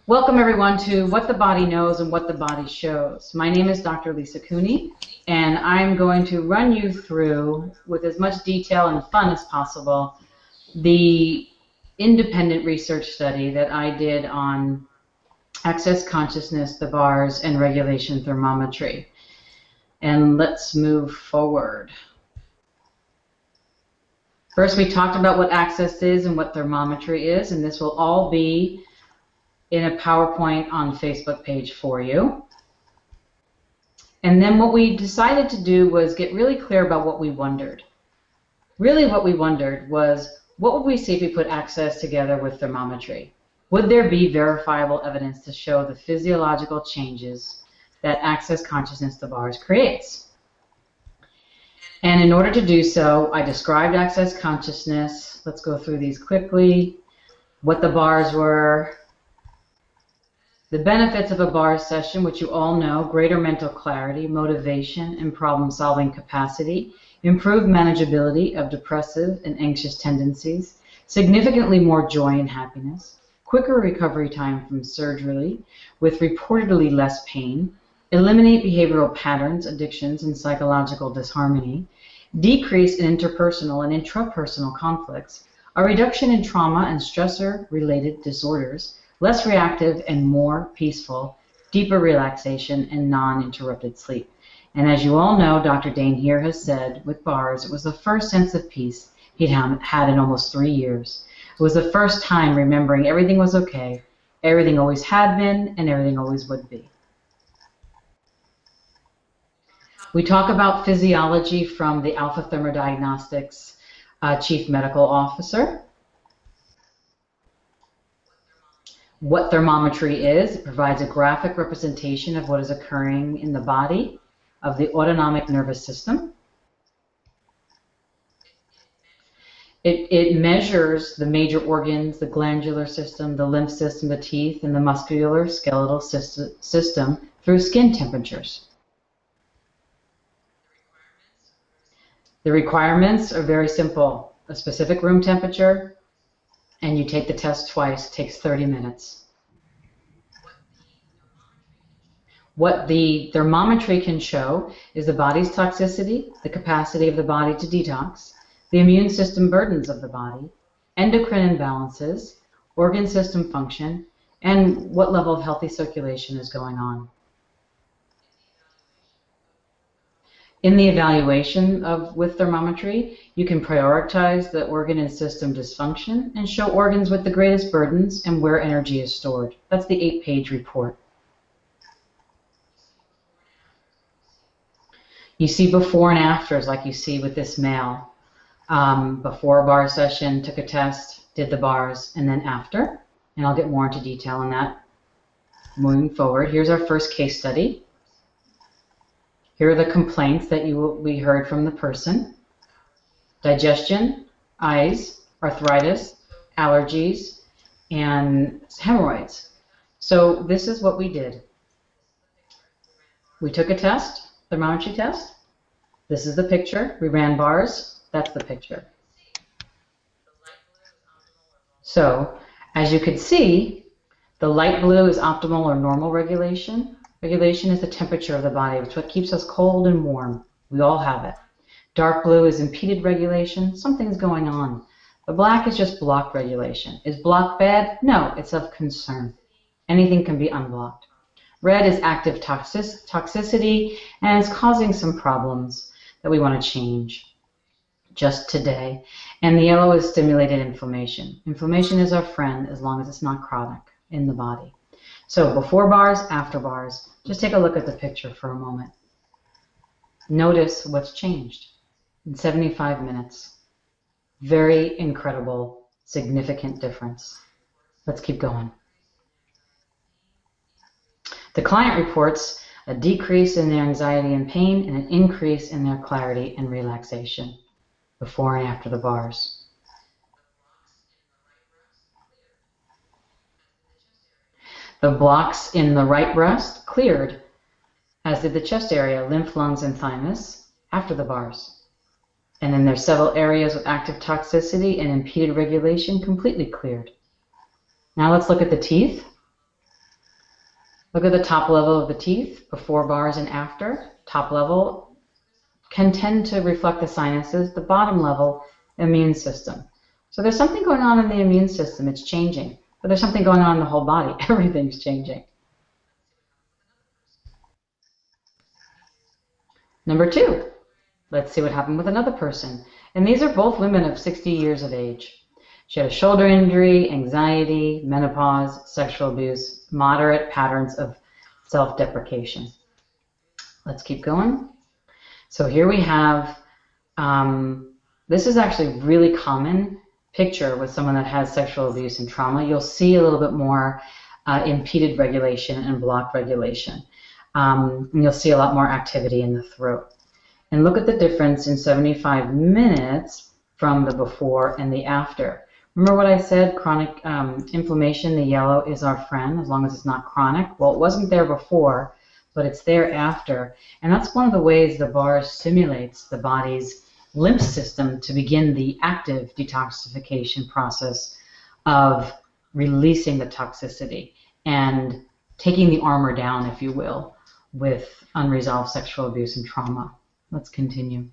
Welcome everyone to What the Body Knows and What the Body Shows. My name is Dr. Lisa Cooney, and I'm going to run you through, with as much detail and fun as possible, the independent research study that I did on access consciousness, the bars, and regulation thermometry. And let's move forward. First, we talked about what access is and what thermometry is, and this will all be in a PowerPoint on Facebook page for you. And then what we decided to do was get really clear about what we wondered. Really what we wondered was, what would we see if we put access together with thermometry? Would there be verifiable evidence to show the physiological changes that access consciousness, the bars, creates? And in order to do so, I described access consciousness. Let's go through these quickly. What the bars were. The benefits of a bar session, which you all know: greater mental clarity, motivation, and problem-solving capacity, improved manageability of depressive and anxious tendencies, significantly more joy and happiness, quicker recovery time from surgery with reportedly less pain, eliminate behavioral patterns, addictions, and psychological disharmony, decrease in interpersonal and intrapersonal conflicts, a reduction in trauma and stressor-related disorders, less reactive and more peaceful, deeper relaxation, and non-interrupted sleep. And as you all know, Dr. Dane here has said, with bars, it was the first sense of peace he'd had in almost 3 years. It was the first time remembering everything was okay, everything always had been, and everything always would be. We talk about physiology from the Alpha Thermodiagnostics Chief Medical Officer. What thermometry is: it provides a graphic representation of what is occurring in the body of the autonomic nervous system. It measures the major organs, the glandular system, the lymph system, the teeth, and the muscular skeletal system through skin temperatures. The requirements are very simple: a specific room temperature, and you take the test twice. It takes 30 minutes. What the thermometry can show is the body's toxicity, the capacity of the body to detox, the immune system burdens of the body, endocrine imbalances, organ system function, and what level of healthy circulation is going on. In the evaluation with thermometry, you can prioritize the organ and system dysfunction and show organs with the greatest burdens and where energy is stored. That's the 8-page report. You see before and afters, like you see with this male. Before a bar session, took a test, did the bars, and then after. And I'll get more into detail on that moving forward. Here's our first case study. Here are the complaints that we heard from the person: digestion, eyes, arthritis, allergies, and hemorrhoids. So this is what we did. We took a test, thermometry test. This is the picture. We ran bars. That's the picture. So as you can see, the light blue is optimal or normal regulation. Regulation is the temperature of the body. It's what keeps us cold and warm. We all have it. Dark blue is impeded regulation. Something's going on. The black is just blocked regulation. Is blocked bad? No, it's of concern. Anything can be unblocked. Red is active toxicity, and it's causing some problems that we want to change just today. And the yellow is stimulated inflammation. Inflammation is our friend as long as it's not chronic in the body. So before bars, after bars. Just take a look at the picture for a moment. Notice what's changed in 75 minutes. Very incredible, significant difference. Let's keep going. The client reports a decrease in their anxiety and pain and an increase in their clarity and relaxation before and after the bars. The blocks in the right breast cleared, as did the chest area, lymph, lungs, and thymus after the bars. And then there's several areas with active toxicity and impeded regulation completely cleared. Now let's look at the teeth. Look at the top level of the teeth, before bars and after. Top level can tend to reflect the sinuses. The bottom level, immune system. So there's something going on in the immune system. It's changing. But there's something going on in the whole body. Everything's changing. Number 2, let's see what happened with another person. And these are both women of 60 years of age. She had a shoulder injury, anxiety, menopause, sexual abuse, moderate patterns of self-deprecation. Let's keep going. So here we have, this is actually a really common picture with someone that has sexual abuse and trauma. You'll see a little bit more impeded regulation and blocked regulation. And you'll see a lot more activity in the throat. And look at the difference in 75 minutes from the before and the after. Remember what I said, chronic inflammation, the yellow is our friend as long as it's not chronic. Well, it wasn't there before, but it's there after. And that's one of the ways the bars stimulates the body's lymph system to begin the active detoxification process of releasing the toxicity and taking the armor down, if you will, with unresolved sexual abuse and trauma. Let's continue.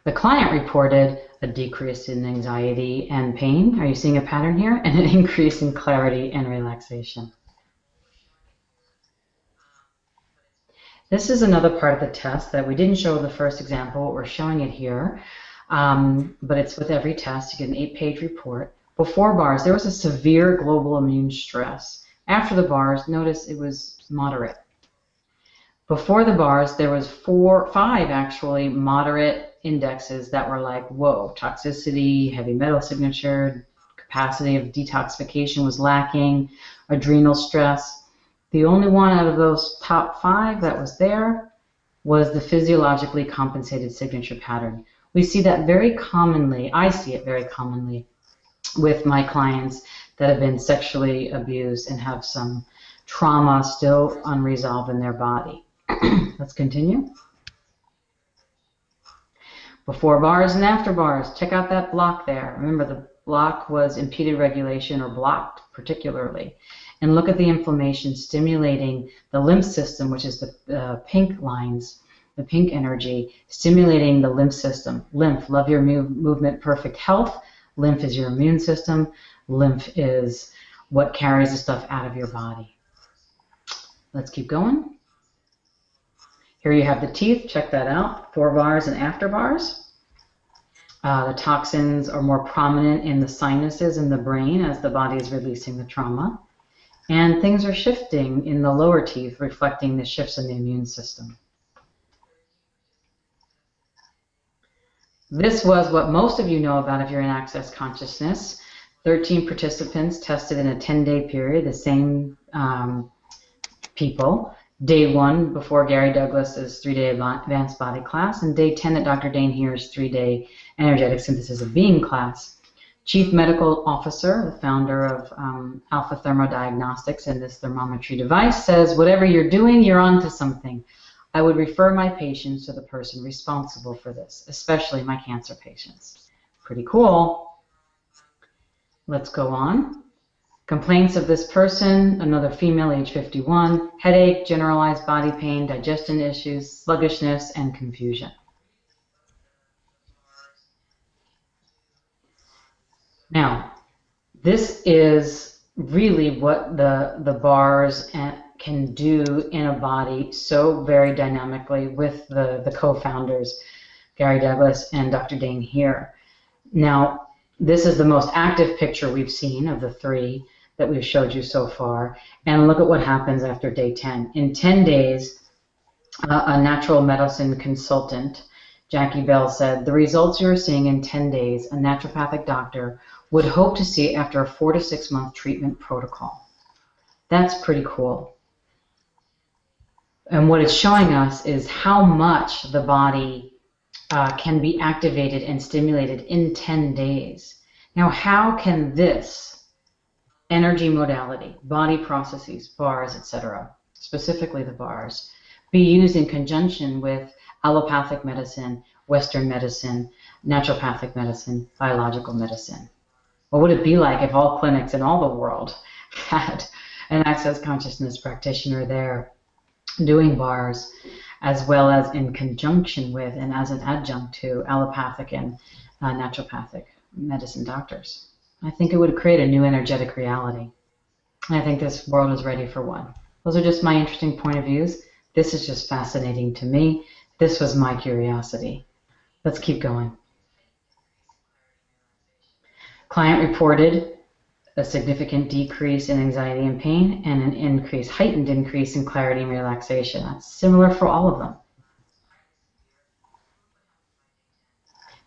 The client reported a decrease in anxiety and pain. Are you seeing a pattern here? And an increase in clarity and relaxation. This is another part of the test that we didn't show the first example. We're showing it here, but it's with every test. You get an 8-page report. Before bars, there was a severe global immune stress. After the bars, notice it was moderate. Before the bars, there was 5 actually moderate indexes that were like, whoa, toxicity, heavy metal signature, capacity of detoxification was lacking, adrenal stress. The only one out of those top 5 that was there was the physiologically compensated signature pattern. We see that very commonly, I see it very commonly with my clients that have been sexually abused and have some trauma still unresolved in their body. Let's continue. Before bars and after bars, check out that block there. Remember, the block was impeded regulation or blocked particularly. And look at the inflammation stimulating the lymph system, which is the pink lines, the pink energy, stimulating the lymph system. Lymph, love your movement, perfect health. Lymph is your immune system. Lymph is what carries the stuff out of your body. Let's keep going. Here you have the teeth. Check that out. Before bars and after bars. The toxins are more prominent in the sinuses and the brain as the body is releasing the trauma. And things are shifting in the lower teeth, reflecting the shifts in the immune system. This was what most of you know about if you're in Access Consciousness. 13 participants tested in a 10-day period, the same people. Day 1 before Gary Douglas's 3-day advanced body class, and day 10 at Dr. Dane Heer's 3-day energetic synthesis of being class. Chief Medical Officer, the founder of Alpha Thermodiagnostics and this thermometry device, says, whatever you're doing, you're onto something. I would refer my patients to the person responsible for this, especially my cancer patients. Pretty cool. Let's go on. Complaints of this person, another female, age 51, headache, generalized body pain, digestion issues, sluggishness, and confusion. Now, this is really what the bars can do in a body so very dynamically with the co-founders, Gary Douglas and Dr. Dane Heer. Now, this is the most active picture we've seen of the 3 that we've showed you so far. And look at what happens after day 10. In 10 days, a natural medicine consultant, Jackie Bell, said, the results you're seeing in 10 days, a naturopathic doctor would hope to see after a 4 to 6 month treatment protocol. That's pretty cool. And what it's showing us is how much the body can be activated and stimulated in 10 days. Now, how can this energy modality, body processes, bars, etc., specifically the bars, be used in conjunction with allopathic medicine, Western medicine, naturopathic medicine, biological medicine? What would it be like if all clinics in all the world had an access consciousness practitioner there doing bars, as well as in conjunction with and as an adjunct to allopathic and naturopathic medicine doctors. I think it would create a new energetic reality. I think this world is ready for one. Those are just my interesting point of views. This is just fascinating to me. This was my curiosity. Let's keep going. Client reported a significant decrease in anxiety and pain and an heightened increase in clarity and relaxation. That's similar for all of them.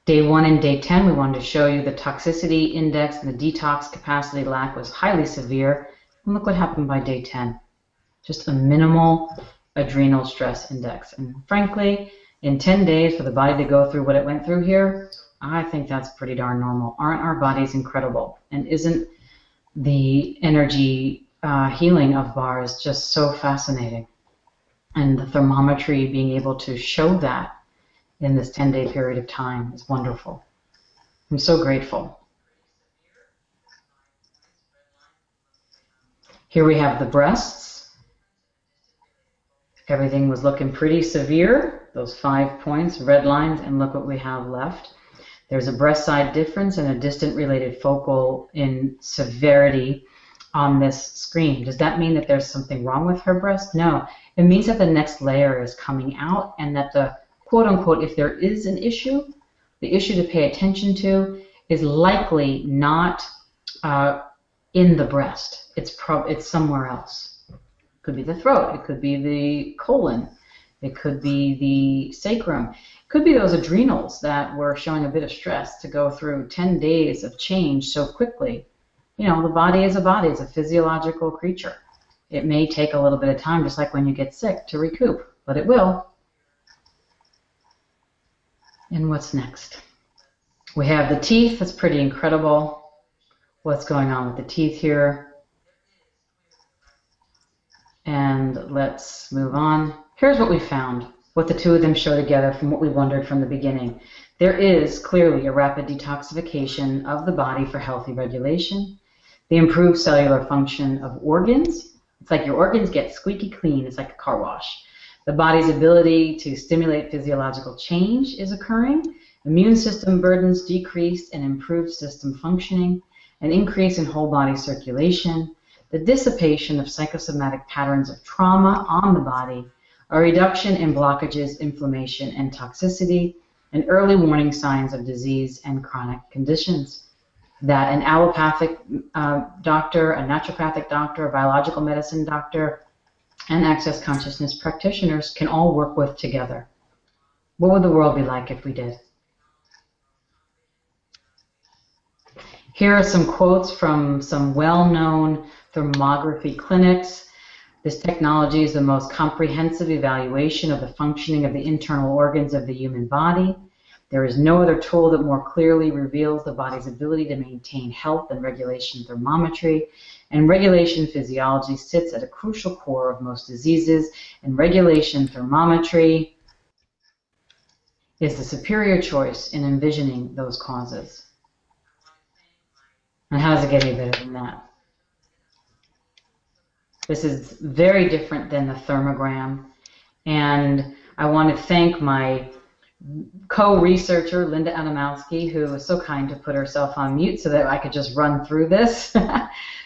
Day 1 and day 10, we wanted to show you the toxicity index and the detox capacity lack was highly severe. And look what happened by day 10. Just a minimal adrenal stress index. And frankly, in 10 days for the body to go through what it went through here, I think that's pretty darn normal. Aren't our bodies incredible? And isn't the energy healing of bars just so fascinating? And the thermometry being able to show that in this 10-day period of time is wonderful. I'm so grateful. Here we have the breasts. Everything was looking pretty severe. Those 5 points, red lines, and look what we have left. There's a breast side difference and a distant related focal in severity on this screen. Does that mean that there's something wrong with her breast? No. It means that the next layer is coming out and that the quote unquote, if there is an issue, the issue to pay attention to is likely not in the breast. It's somewhere else. It could be the throat. It could be the colon. It could be the sacrum. It could be those adrenals that were showing a bit of stress to go through 10 days of change so quickly. You know, the body is a body. It's a physiological creature. It may take a little bit of time, just like when you get sick, to recoup, but it will. And what's next? We have the teeth. That's pretty incredible. What's going on with the teeth here? And let's move on. Here's what we found, what the two of them show together from what we wondered from the beginning. There is clearly a rapid detoxification of the body for healthy regulation. The improved cellular function of organs. It's like your organs get squeaky clean. It's like a car wash. The body's ability to stimulate physiological change is occurring. Immune system burdens decreased and improved system functioning. An increase in whole body circulation. The dissipation of psychosomatic patterns of trauma on the body. A reduction in blockages, inflammation, and toxicity. And early warning signs of disease and chronic conditions. That an allopathic doctor, a naturopathic doctor, a biological medicine doctor, and access consciousness practitioners can all work with together. What would the world be like if we did? Here are some quotes from some well-known thermography clinics. This technology is the most comprehensive evaluation of the functioning of the internal organs of the human body. There is no other tool that more clearly reveals the body's ability to maintain health than regulation thermometry. And regulation physiology sits at a crucial core of most diseases, and regulation thermometry is the superior choice in envisioning those causes. And how does it get any better than that? This is very different than the thermogram, and I want to thank my co-researcher, Linda Adamowski, who was so kind to put herself on mute so that I could just run through this.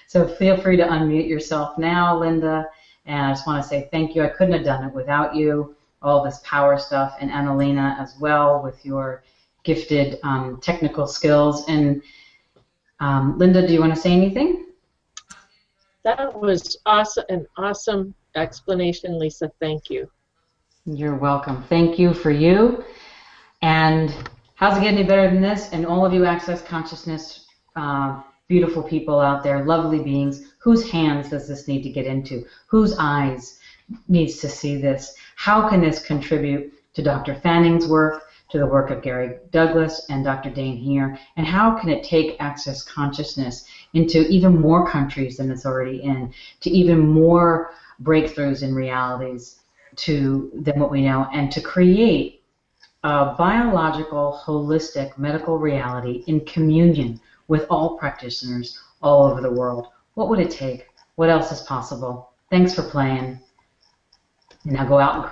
So feel free to unmute yourself now, Linda, and I just want to say thank you. I couldn't have done it without you, all this power stuff, and Anna-Lena as well with your gifted technical skills. And Linda, do you want to say anything? That was awesome, an awesome explanation, Lisa. Thank you. You're welcome. Thank you for you. And how's it get any better than this? And all of you Access Consciousness, beautiful people out there, lovely beings, whose hands does this need to get into? Whose eyes needs to see this? How can this contribute to Dr. Fanning's work, to the work of Gary Douglas and Dr. Dane here? And how can it take Access Consciousness into even more countries than it's already in, to even more breakthroughs in realities than what we know, and to create a biological, holistic medical reality in communion with all practitioners all over the world? What would it take? What else is possible? Thanks for playing. And now go out and create.